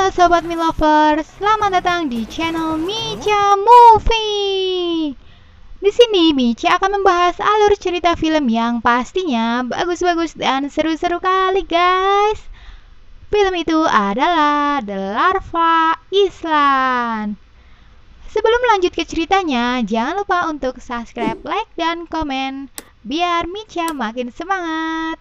Halo Sobat Mi Lovers, selamat datang di channel Micha Movie. Di sini Micha akan membahas alur cerita film yang pastinya bagus-bagus dan seru-seru kali guys. Film itu adalah The Larva Island. Sebelum lanjut ke ceritanya, jangan lupa untuk subscribe, like, dan komen biar Micha makin semangat.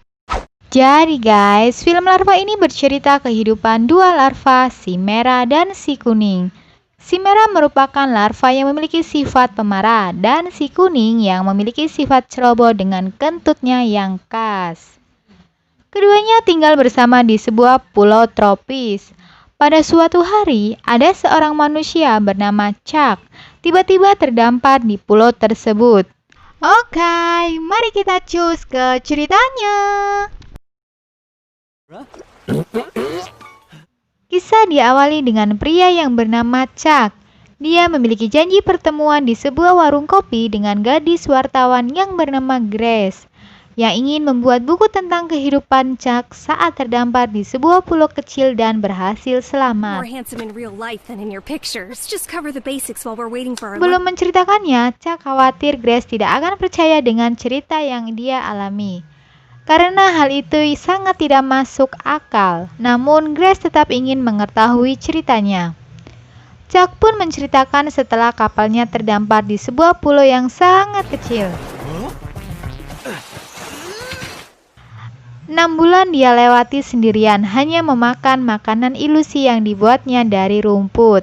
Jadi guys, film larva ini bercerita kehidupan dua larva, si merah dan si kuning. Si merah merupakan larva yang memiliki sifat pemarah dan si kuning yang memiliki sifat ceroboh dengan kentutnya yang khas. Keduanya tinggal bersama di sebuah pulau tropis. Pada suatu hari, ada seorang manusia bernama Chuck tiba-tiba terdampar di pulau tersebut. Oke, mari kita cus ke ceritanya. Kisah diawali dengan pria yang bernama Chuck. Dia memiliki janji pertemuan di sebuah warung kopi dengan gadis wartawan yang bernama Grace, yang ingin membuat buku tentang kehidupan Chuck saat terdampar di sebuah pulau kecil dan berhasil selamat. Belum menceritakannya, Chuck khawatir Grace tidak akan percaya dengan cerita yang dia alami, karena hal itu sangat tidak masuk akal. Namun Grace tetap ingin mengetahui ceritanya. Chuck pun menceritakan setelah kapalnya terdampar di sebuah pulau yang sangat kecil. 6 bulan dia lewati sendirian, hanya memakan makanan ilusi yang dibuatnya dari rumput.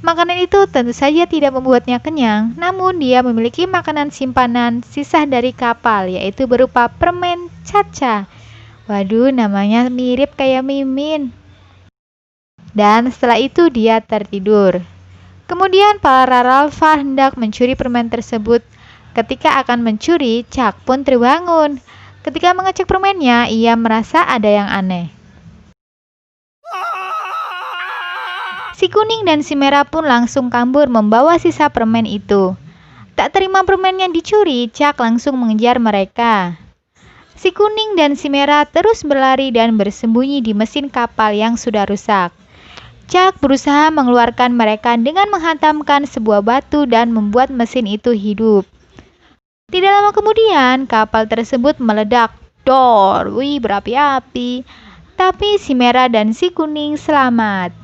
Makanan itu tentu saja tidak membuatnya kenyang, namun dia memiliki makanan simpanan sisa dari kapal, yaitu berupa permen caca. Waduh, namanya mirip kayak Mimin. Dan setelah itu dia tertidur. Kemudian para larva hendak mencuri permen tersebut. Ketika akan mencuri, Chuck pun terbangun. Ketika mengecek permennya, ia merasa ada yang aneh. Si kuning dan si merah pun langsung kabur membawa sisa permen itu. Tak terima permen yang dicuri, Chuck langsung mengejar mereka. Si kuning dan si merah terus berlari dan bersembunyi di mesin kapal yang sudah rusak. Chuck berusaha mengeluarkan mereka dengan menghantamkan sebuah batu dan membuat mesin itu hidup. Tidak lama kemudian, kapal tersebut meledak. Dor, wih, berapi-api. Tapi si merah dan si kuning selamat.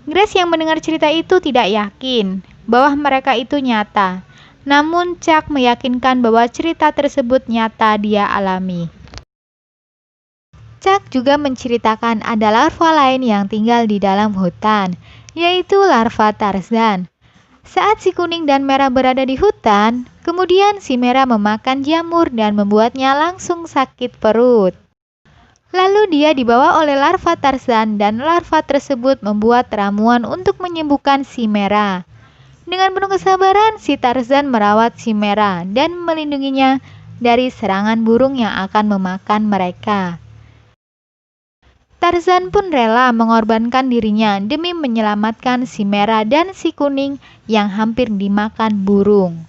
Grace yang mendengar cerita itu tidak yakin bahwa mereka itu nyata. Namun Chuck meyakinkan bahwa cerita tersebut nyata dia alami. Chuck juga menceritakan ada larva lain yang tinggal di dalam hutan, yaitu larva Tarzan. Saat si kuning dan merah berada di hutan, kemudian si merah memakan jamur dan membuatnya langsung sakit perut. Lalu dia dibawa oleh larva Tarzan dan larva tersebut membuat ramuan untuk menyembuhkan si merah. Dengan penuh kesabaran, si Tarzan merawat si merah dan melindunginya dari serangan burung yang akan memakan mereka. Tarzan pun rela mengorbankan dirinya demi menyelamatkan si merah dan si kuning yang hampir dimakan burung,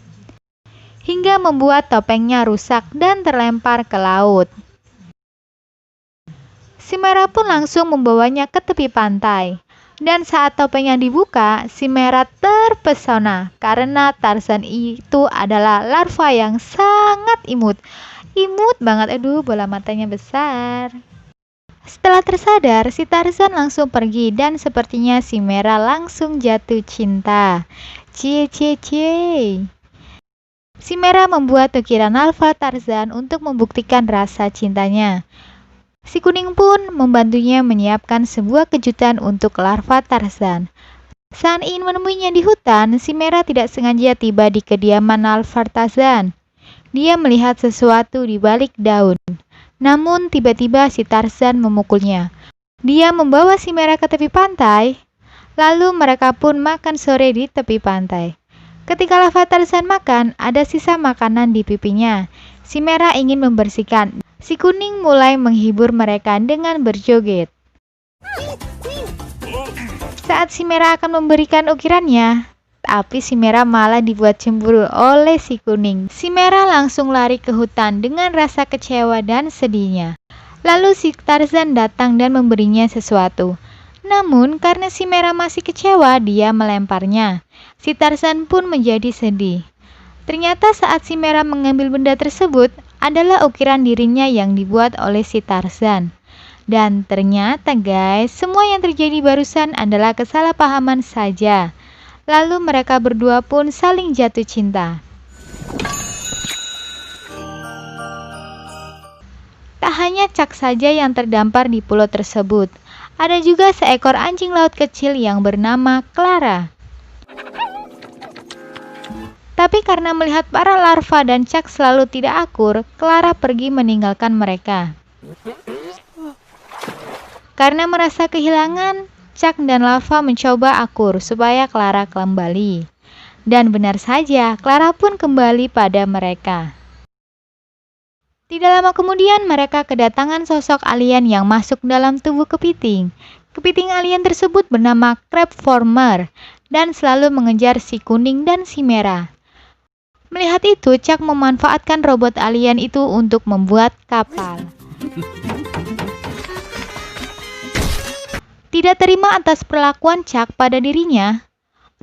hingga membuat topengnya rusak dan terlempar ke laut. Si merah pun langsung membawanya ke tepi pantai. Dan saat topengnya dibuka, si merah terpesona karena Tarzan itu adalah larva yang sangat imut. Imut banget, aduh, bola matanya besar. Setelah tersadar, si Tarzan langsung pergi dan sepertinya si merah langsung jatuh cinta. Cie. Si merah membuat ukiran larva Tarzan untuk membuktikan rasa cintanya. Si kuning pun membantunya menyiapkan sebuah kejutan untuk larva Tarzan. Saat ingin menemuinya di hutan, si merah tidak sengaja tiba di kediaman larva Tarzan. Dia melihat sesuatu di balik daun. Namun tiba-tiba si Tarzan memukulnya. Dia membawa si merah ke tepi pantai. Lalu mereka pun makan sore di tepi pantai. Ketika larva Tarzan makan, ada sisa makanan di pipinya. Si merah ingin membersihkan. Si kuning mulai menghibur mereka dengan berjoget. Saat si merah akan memberikan ukirannya, tapi si merah malah dibuat cemburu oleh si kuning. Si merah langsung lari ke hutan dengan rasa kecewa dan sedihnya. Lalu si Tarzan datang dan memberinya sesuatu. Namun karena si merah masih kecewa, dia melemparnya. Si Tarzan pun menjadi sedih. Ternyata saat si merah mengambil benda tersebut adalah ukiran dirinya yang dibuat oleh si Tarzan. Dan ternyata guys, semua yang terjadi barusan adalah kesalahpahaman saja. Lalu mereka berdua pun saling jatuh cinta. Tak hanya Chuck saja yang terdampar di pulau tersebut. Ada juga seekor anjing laut kecil yang bernama Clara. Tapi karena melihat para larva dan Chuck selalu tidak akur, Clara pergi meninggalkan mereka. Karena merasa kehilangan, Chuck dan larva mencoba akur supaya Clara kembali. Dan benar saja, Clara pun kembali pada mereka. Tidak lama kemudian mereka kedatangan sosok alien yang masuk dalam tubuh kepiting. Kepiting alien tersebut bernama Crab Former dan selalu mengejar si kuning dan si merah. Melihat itu, Chuck memanfaatkan robot alien itu untuk membuat kapal. Tidak terima atas perlakuan Chuck pada dirinya,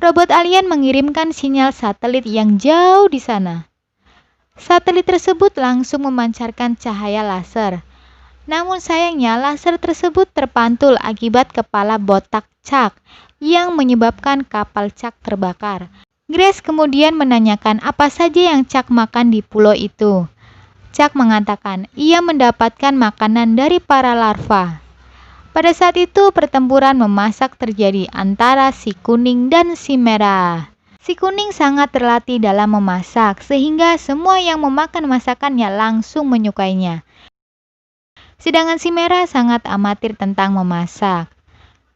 robot alien mengirimkan sinyal satelit yang jauh di sana. Satelit tersebut langsung memancarkan cahaya laser. Namun sayangnya laser tersebut terpantul akibat kepala botak Chuck yang menyebabkan kapal Chuck terbakar. Grace kemudian menanyakan apa saja yang Chuck makan di pulau itu. Chuck mengatakan ia mendapatkan makanan dari para larva. Pada saat itu pertempuran memasak terjadi antara si kuning dan si merah. Si kuning sangat terlatih dalam memasak, sehingga semua yang memakan masakannya langsung menyukainya. Sedangkan si merah sangat amatir tentang memasak.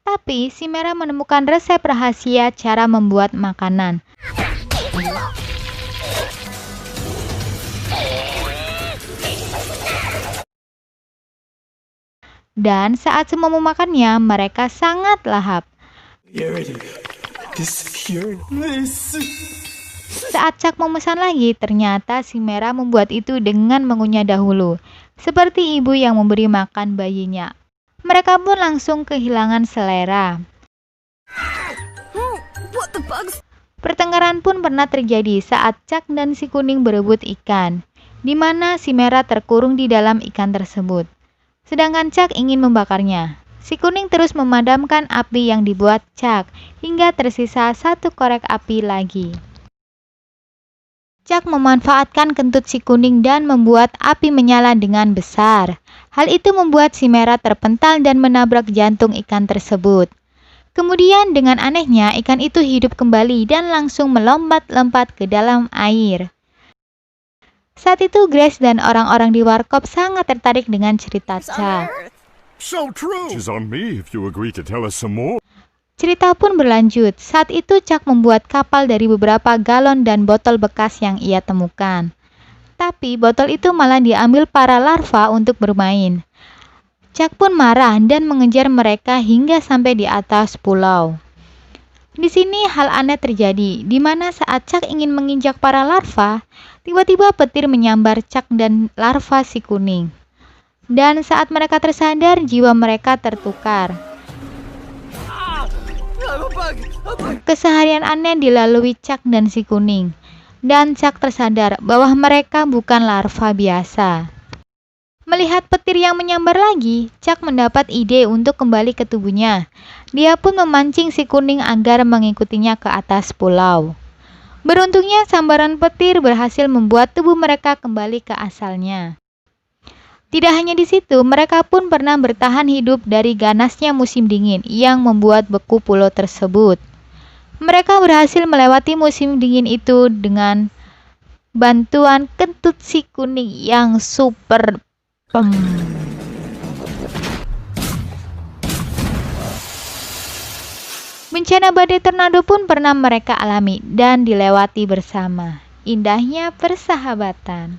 Tapi si merah menemukan resep rahasia cara membuat makanan. Dan saat semua memakannya, mereka sangat lahap. Saat Chuck memesan lagi, ternyata si merah membuat itu dengan mengunyah dahulu, seperti ibu yang memberi makan bayinya. Mereka pun langsung kehilangan selera. Pertengkaran pun pernah terjadi saat Chuck dan si kuning berebut ikan, di mana si merah terkurung di dalam ikan tersebut. Sedangkan Chuck ingin membakarnya. Si kuning terus memadamkan api yang dibuat Chuck, hingga tersisa satu korek api lagi. Chuck memanfaatkan kentut si kuning dan membuat api menyala dengan besar. Hal itu membuat si merah terpental dan menabrak jantung ikan tersebut. Kemudian dengan anehnya ikan itu hidup kembali dan langsung melompat-lompat ke dalam air. Saat itu Grace dan orang-orang di warkop sangat tertarik dengan cerita Chuck. So true. It's on me if you agree to tell us some more. Cerita pun berlanjut. Saat itu Chuck membuat kapal dari beberapa galon dan botol bekas yang ia temukan. Tapi botol itu malah diambil para larva untuk bermain. Chuck pun marah dan mengejar mereka hingga sampai di atas pulau. Di sini hal aneh terjadi, di mana saat Chuck ingin menginjak para larva, tiba-tiba petir menyambar Chuck dan larva si kuning. Dan saat mereka tersadar, jiwa mereka tertukar. Keseharian aneh dilalui Chuck dan si kuning. Dan Chuck tersadar bahwa mereka bukan larva biasa. Melihat petir yang menyambar lagi, Chuck mendapat ide untuk kembali ke tubuhnya. Dia pun memancing si kuning agar mengikutinya ke atas pulau. Beruntungnya sambaran petir berhasil membuat tubuh mereka kembali ke asalnya. Tidak hanya di situ, mereka pun pernah bertahan hidup dari ganasnya musim dingin yang membuat beku pulau tersebut. Mereka berhasil melewati musim dingin itu dengan bantuan kentut si kuning yang super Bencana badai tornado pun pernah mereka alami dan dilewati bersama. Indahnya persahabatan.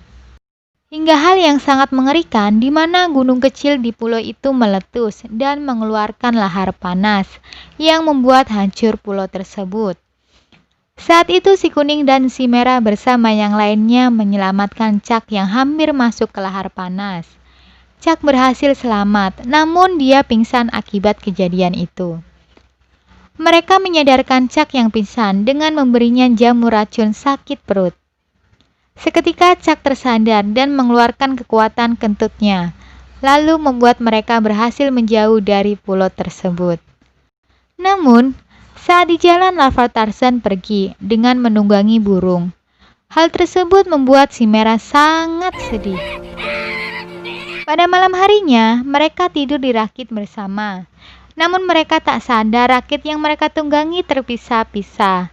Hingga hal yang sangat mengerikan di mana gunung kecil di pulau itu meletus dan mengeluarkan lahar panas yang membuat hancur pulau tersebut. Saat itu si kuning dan si merah bersama yang lainnya menyelamatkan Chuck yang hampir masuk ke lahar panas. Chuck berhasil selamat, namun dia pingsan akibat kejadian itu. Mereka menyadarkan Chuck yang pingsan dengan memberinya jamu racun sakit perut. Seketika Chuck tersadar dan mengeluarkan kekuatan kentutnya, lalu membuat mereka berhasil menjauh dari pulau tersebut. Namun, saat di jalan Larva Tarzan pergi dengan menunggangi burung. Hal tersebut membuat si Merah sangat sedih. Pada malam harinya, mereka tidur di rakit bersama. Namun mereka tak sadar rakit yang mereka tunggangi terpisah-pisah.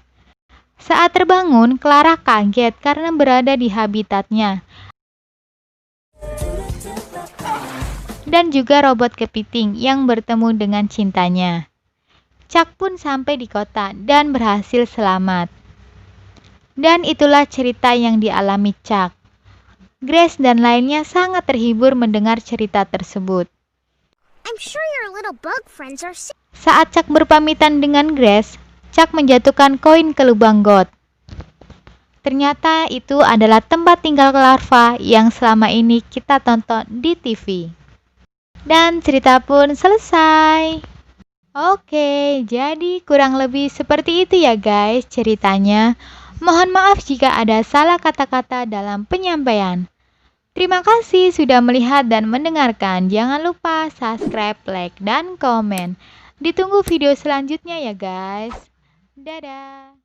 Saat terbangun, Clara kaget karena berada di habitatnya. Dan juga robot kepiting yang bertemu dengan cintanya. Chuck pun sampai di kota dan berhasil selamat. Dan itulah cerita yang dialami Chuck. Grace dan lainnya sangat terhibur mendengar cerita tersebut. I'm sure your little bug friends are sick. Saat Chuck berpamitan dengan Grace, Chuck menjatuhkan koin ke lubang got. Ternyata itu adalah tempat tinggal larva yang selama ini kita tonton di TV. Dan cerita pun selesai. Oke, jadi kurang lebih seperti itu ya guys ceritanya. Mohon maaf jika ada salah kata-kata dalam penyampaian. Terima kasih sudah melihat dan mendengarkan. Jangan lupa subscribe, like, dan komen. Ditunggu video selanjutnya ya guys. Dadah.